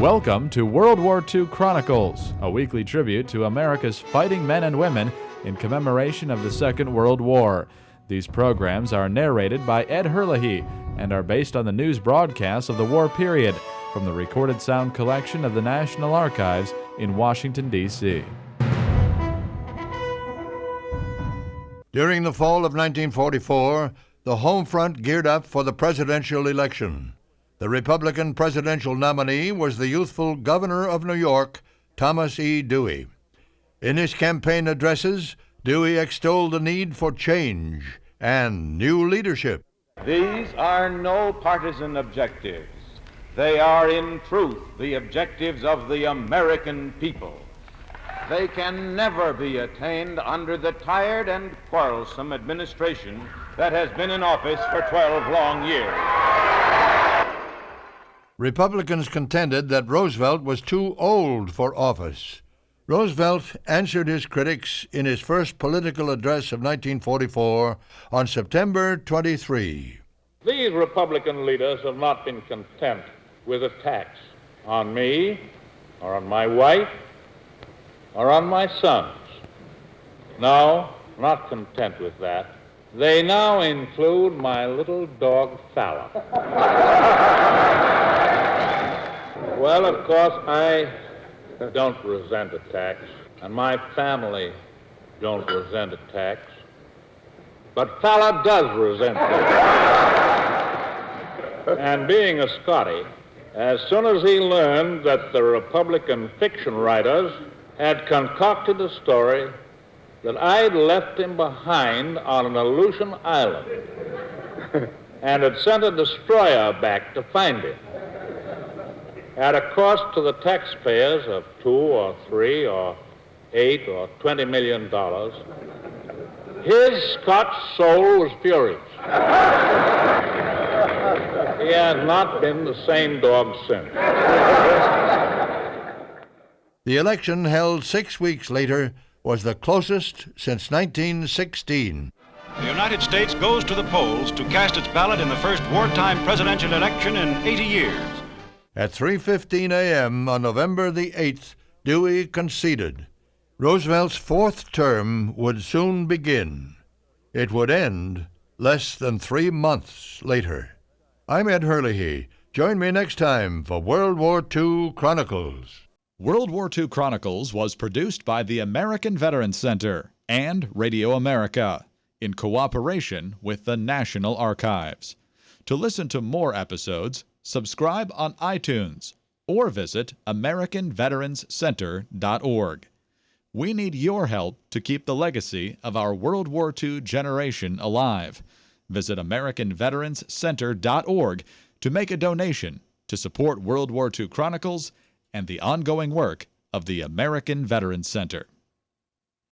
Welcome to World War II Chronicles, a weekly tribute to America's fighting men and women in commemoration of the Second World War. These programs are narrated by Ed Herlihy and are based on the news broadcasts of the war period from the recorded sound collection of the National Archives in Washington, D.C. During the fall of 1944, the home front geared up for the presidential election. The Republican presidential nominee was the youthful governor of New York, Thomas E. Dewey. In his campaign addresses, Dewey extolled the need for change and new leadership. These are no partisan objectives. They are, in truth, the objectives of the American people. They can never be attained under the tired and quarrelsome administration that has been in office for 12 long years. Republicans contended that Roosevelt was too old for office. Roosevelt answered his critics in his first political address of 1944 on September 23. These Republican leaders have not been content with attacks on me, or on my wife, or on my sons. No, not content with that. They now include my little dog, Fallon. Well, of course, I don't resent attacks, and my family don't resent attacks, but Fallon does resent them. And being a Scotty, as soon as he learned that the Republican fiction writers had concocted a story that I'd left him behind on an Aleutian island and had sent a destroyer back to find him at a cost to the taxpayers of $2 or $3 or $8 or $20 million, his Scotch soul was furious. He has not been the same dog since. The election, held 6 weeks later, was the closest since 1916. The United States goes to the polls to cast its ballot in the first wartime presidential election in 80 years. At 3:15 a.m. on November the 8th, Dewey conceded. Roosevelt's fourth term would soon begin. It would end less than 3 months later. I'm Ed Herlihy. Join me next time for World War II Chronicles. World War II Chronicles was produced by the American Veterans Center and Radio America in cooperation with the National Archives. To listen to more episodes, subscribe on iTunes or visit AmericanVeteransCenter.org. We need your help to keep the legacy of our World War II generation alive. Visit AmericanVeteransCenter.org to make a donation to support World War II Chronicles and the ongoing work of the American Veterans Center.